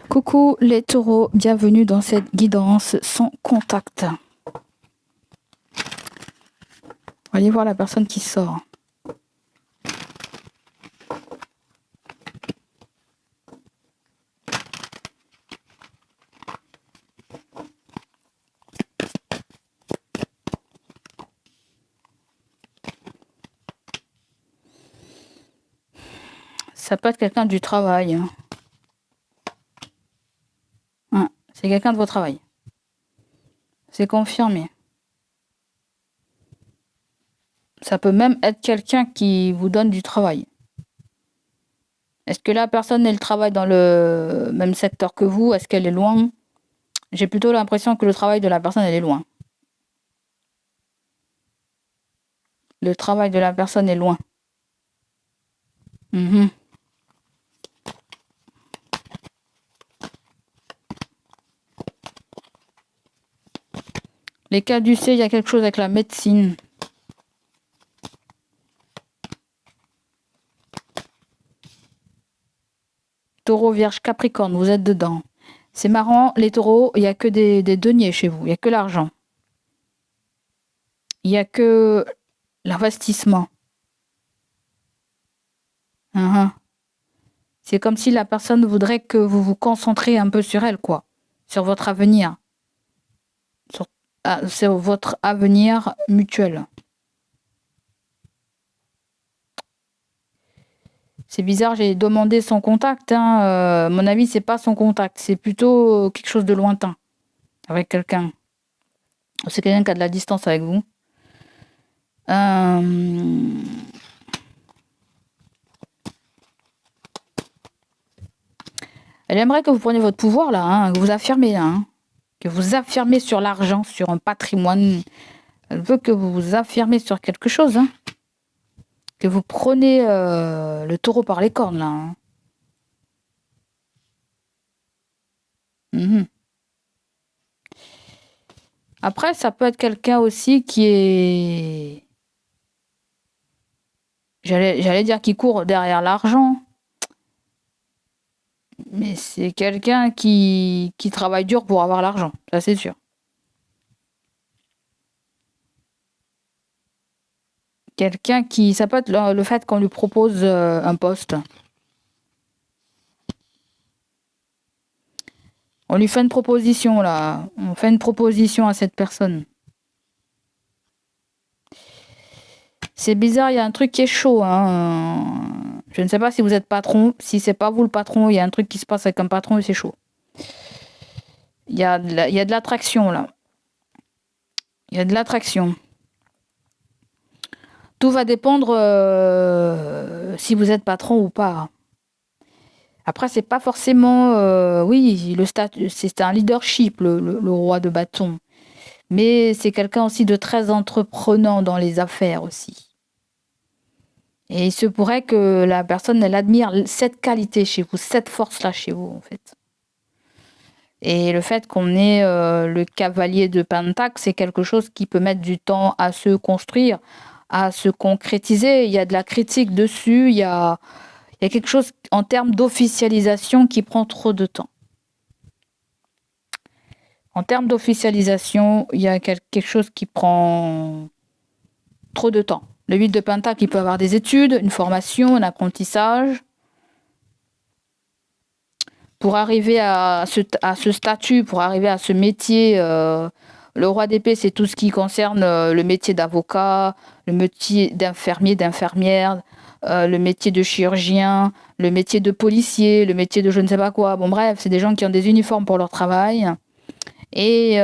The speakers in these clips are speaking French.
Coucou les taureaux, bienvenue dans cette guidance sans contact. On va aller voir la personne qui sort. Ça peut être quelqu'un du travail. C'est quelqu'un de votre travail. C'est confirmé. Ça peut même être quelqu'un qui vous donne du travail. Est-ce que la personne, elle travaille dans le même secteur que vous? Est-ce qu'elle est loin? J'ai plutôt l'impression que le travail de la personne, elle est loin. Le travail de la personne est loin. Les caducées, il y a quelque chose avec la médecine. Taureau, Vierge, Capricorne, vous êtes dedans. C'est marrant, les taureaux, il n'y a que des deniers chez vous, il n'y a que l'argent. Il n'y a que l'investissement. C'est comme si la personne voudrait que vous vous concentriez un peu sur elle, quoi. Sur votre avenir. Sur votre avenir mutuel. C'est bizarre, j'ai demandé son contact. Mon avis, c'est pas son contact. C'est plutôt quelque chose de lointain. Avec quelqu'un. C'est quelqu'un qui a de la distance avec vous. Elle aimerait que vous preniez votre pouvoir, là, que vous affirmez, là. Que vous affirmez sur l'argent, sur un patrimoine. Elle veut que vous vous affirmez sur quelque chose, que vous prenez le taureau par les cornes, là. Après, ça peut être quelqu'un aussi qui est... J'allais dire qui court derrière l'argent. Mais c'est quelqu'un qui travaille dur pour avoir l'argent, ça c'est sûr. Quelqu'un qui... Ça peut être le fait qu'on lui propose un poste. On lui fait une proposition, là. On fait une proposition à cette personne. C'est bizarre, il y a un truc qui est chaud. Je ne sais pas si vous êtes patron. Si c'est pas vous le patron, il y a un truc qui se passe avec un patron et c'est chaud. Il y a de l'attraction, là. Il y a de l'attraction. Tout va dépendre si vous êtes patron ou pas. Après, c'est pas forcément... oui, le statut, c'est un leadership, le roi de bâton. Mais c'est quelqu'un aussi de très entreprenant dans les affaires aussi. Et il se pourrait que la personne, elle admire cette qualité chez vous, cette force-là chez vous, en fait. Et le fait qu'on ait le cavalier de Pentacle, c'est quelque chose qui peut mettre du temps à se construire, à se concrétiser. Il y a de la critique dessus, il y a quelque chose en termes d'officialisation qui prend trop de temps. En termes d'officialisation, il y a quelque chose qui prend trop de temps. Le 8 de Pentacle, il peut avoir des études, une formation, un apprentissage. Pour arriver à ce statut, pour arriver à ce métier, le roi d'épée, c'est tout ce qui concerne le métier d'avocat, le métier d'infirmier, d'infirmière, le métier de chirurgien, le métier de policier, le métier de je ne sais pas quoi. Bon bref, c'est des gens qui ont des uniformes pour leur travail. Et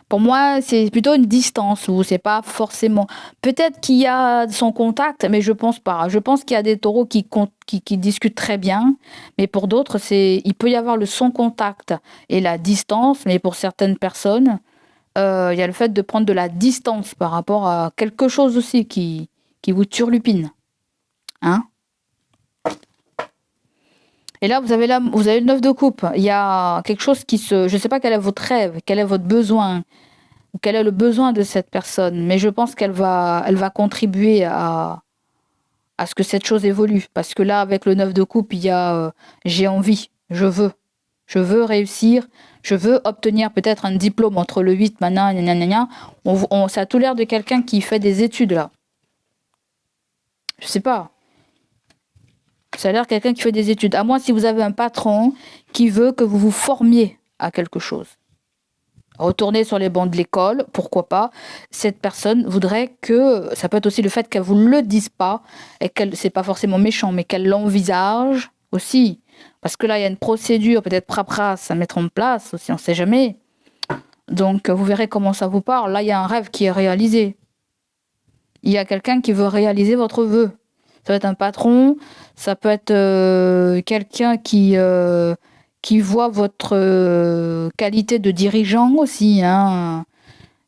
pour moi, c'est plutôt une distance où c'est pas forcément... Peut-être qu'il y a son contact, mais je pense pas. Je pense qu'il y a des taureaux qui discutent très bien, mais pour d'autres, il peut y avoir le son contact et la distance, mais pour certaines personnes, il y a le fait de prendre de la distance par rapport à quelque chose aussi qui vous turlupine. Et là, vous avez le 9 de coupe. Il y a quelque chose je ne sais pas quel est votre rêve, quel est votre besoin, ou quel est le besoin de cette personne, mais je pense qu'elle va contribuer à à ce que cette chose évolue. Parce que là, avec le 9 de coupe, il y a j'ai envie, je veux. Je veux réussir, je veux obtenir peut-être un diplôme entre le 8, maintenant, ça a tout l'air de quelqu'un qui fait des études, là. Je sais pas. Ça a l'air de quelqu'un qui fait des études. À moins si vous avez un patron qui veut que vous vous formiez à quelque chose. Retourner sur les bancs de l'école, pourquoi pas. Cette personne voudrait que, ça peut être aussi le fait qu'elle vous le dise pas, et qu'elle, c'est pas forcément méchant, mais qu'elle l'envisage aussi. Parce que là, il y a une procédure, peut-être paperasse à mettre en place aussi, on sait jamais. Donc, vous verrez comment ça vous parle. Là, il y a un rêve qui est réalisé. Il y a quelqu'un qui veut réaliser votre vœu. Ça peut être un patron, ça peut être quelqu'un qui voit votre qualité de dirigeant aussi, hein,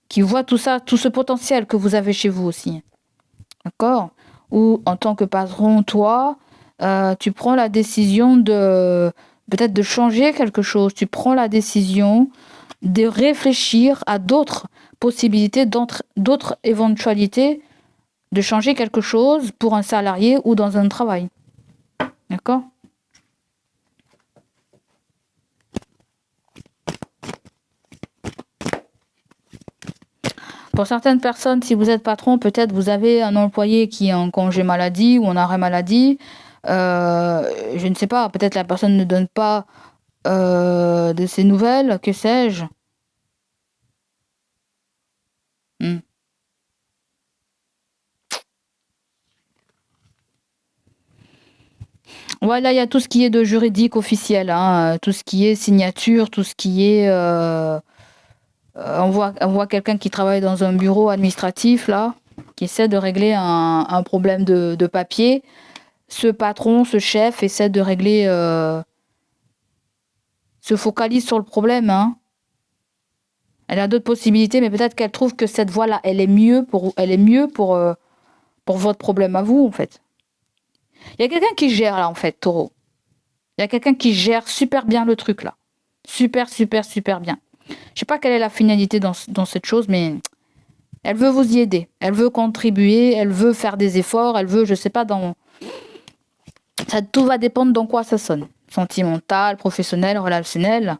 qui voit tout ça, tout ce potentiel que vous avez chez vous aussi. D'accord? Ou en tant que patron, toi, tu prends la décision de peut-être de changer quelque chose. Tu prends la décision de réfléchir à d'autres possibilités, d'autres éventualités de changer quelque chose pour un salarié ou dans un travail. D'accord? Pour certaines personnes, si vous êtes patron, peut-être vous avez un employé qui est en congé maladie ou en arrêt maladie. Je ne sais pas, peut-être la personne ne donne pas de ses nouvelles, que sais-je. Ouais, là, il y a tout ce qui est de juridique officiel, hein, tout ce qui est signature, tout ce qui est... on voit quelqu'un qui travaille dans un bureau administratif, là, qui essaie de régler un problème de papier. Ce patron, ce chef, essaie de régler... se focalise sur le problème, hein. Elle a d'autres possibilités, mais peut-être qu'elle trouve que cette voie-là, elle est mieux pour votre problème à vous, en fait. Il y a quelqu'un qui gère, là, en fait, Taureau. Il y a quelqu'un qui gère super bien le truc, là. Super, super, super bien. Je sais pas quelle est la finalité dans cette chose, mais elle veut vous y aider. Elle veut contribuer, elle veut faire des efforts, elle veut, je sais pas, tout va dépendre dans quoi ça sonne. Sentimental, professionnel, relationnel.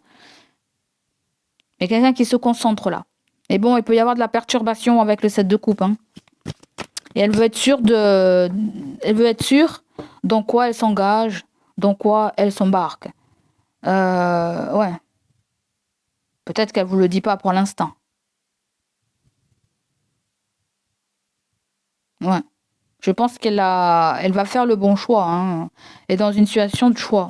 Mais quelqu'un qui se concentre là. Et bon, il peut y avoir de la perturbation avec le 7 de coupe, hein. Et elle veut être sûre dans quoi elle s'engage, dans quoi elle s'embarque. Ouais. Peut-être qu'elle vous le dit pas pour l'instant. Ouais. Je pense elle va faire le bon choix, hein. Elle est dans une situation de choix.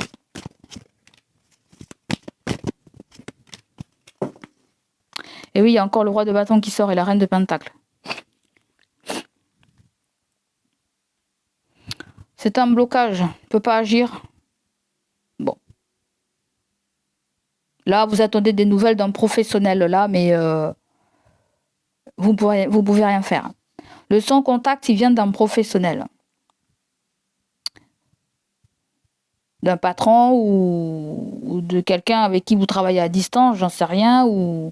Et oui, il y a encore le roi de bâton qui sort et la reine de pentacle. C'est un blocage. Il ne peut pas agir. Bon. Là, vous attendez des nouvelles d'un professionnel, là, mais vous pouvez rien faire. Le sans contact, il vient d'un professionnel. D'un patron ou de quelqu'un avec qui vous travaillez à distance, j'en sais rien, ou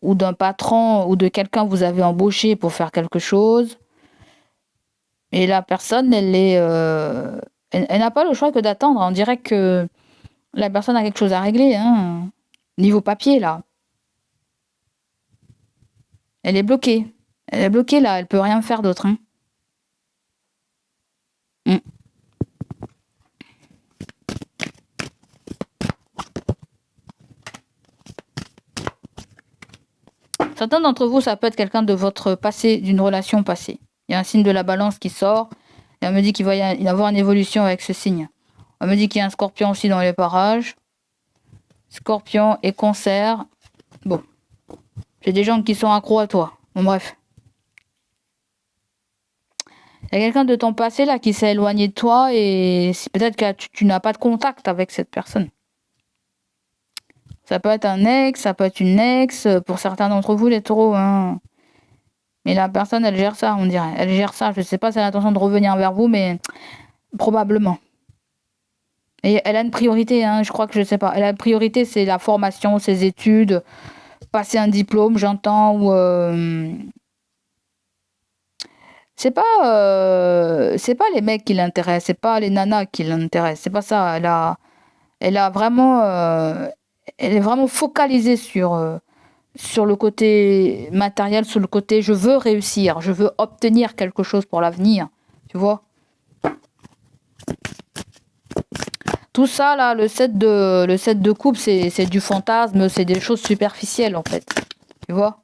d'un patron ou de quelqu'un que vous avez embauché pour faire quelque chose. Et la personne, elle n'a pas le choix que d'attendre. On dirait que la personne a quelque chose à régler, hein. Niveau papier, là. Elle est bloquée. Elle est bloquée, là. Elle peut rien faire d'autre, hein. Certains d'entre vous, ça peut être quelqu'un de votre passé, d'une relation passée. Il y a un signe de la balance qui sort. Et on me dit qu'il va y avoir une évolution avec ce signe. On me dit qu'il y a un scorpion aussi dans les parages. Scorpion et cancer. Bon. J'ai des gens qui sont accros à toi. Bon, bref. Il y a quelqu'un de ton passé là qui s'est éloigné de toi et peut-être que tu n'as pas de contact avec cette personne. Ça peut être un ex, ça peut être une ex, pour certains d'entre vous les taureaux, hein. Mais la personne, elle gère ça, on dirait. Elle gère ça. Je ne sais pas si elle a l'intention de revenir vers vous, mais probablement. Et elle a une priorité, hein, je crois que je sais pas. Elle a une priorité, c'est la formation, ses études, passer un diplôme, j'entends, ou C'est pas les mecs qui l'intéressent, c'est pas les nanas qui l'intéressent, c'est pas ça. Elle a vraiment, elle est vraiment focalisée sur le côté matériel, sur le côté je veux réussir, je veux obtenir quelque chose pour l'avenir, tu vois. Tout ça là, le set de coupe, c'est du fantasme, c'est des choses superficielles en fait, tu vois.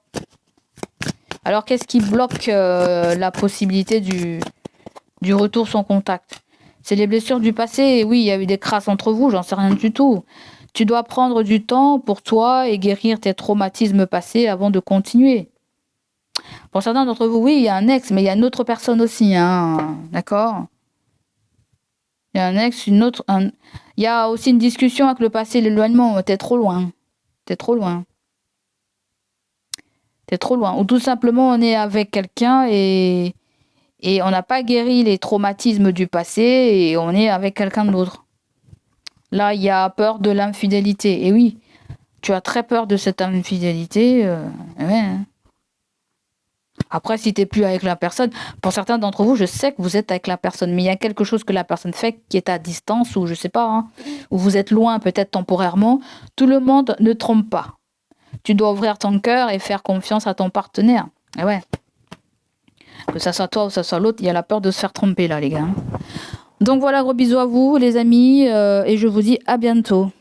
Alors qu'est-ce qui bloque la possibilité du retour sans contact? C'est les blessures du passé. Et oui, il y a eu des crasses entre vous, j'en sais rien du tout. Tu dois prendre du temps pour toi et guérir tes traumatismes passés avant de continuer. Pour certains d'entre vous, oui, il y a un ex, mais il y a une autre personne aussi, hein, d'accord? Il y a un ex, il y a aussi une discussion avec le passé, l'éloignement. T'es trop loin. T'es trop loin. T'es trop loin. Ou tout simplement, on est avec quelqu'un et on n'a pas guéri les traumatismes du passé et on est avec quelqu'un d'autre. Là, il y a peur de l'infidélité. Et oui, tu as très peur de cette infidélité. Ouais, hein. Après, si tu n'es plus avec la personne, pour certains d'entre vous, je sais que vous êtes avec la personne, mais il y a quelque chose que la personne fait qui est à distance ou je sais pas, hein, ou vous êtes loin peut-être temporairement. Tout le monde ne trompe pas. Tu dois ouvrir ton cœur et faire confiance à ton partenaire. Et ouais. Que ça soit toi ou ça soit l'autre, il y a la peur de se faire tromper là, les gars. Donc voilà, gros bisous à vous, les amis, et je vous dis à bientôt.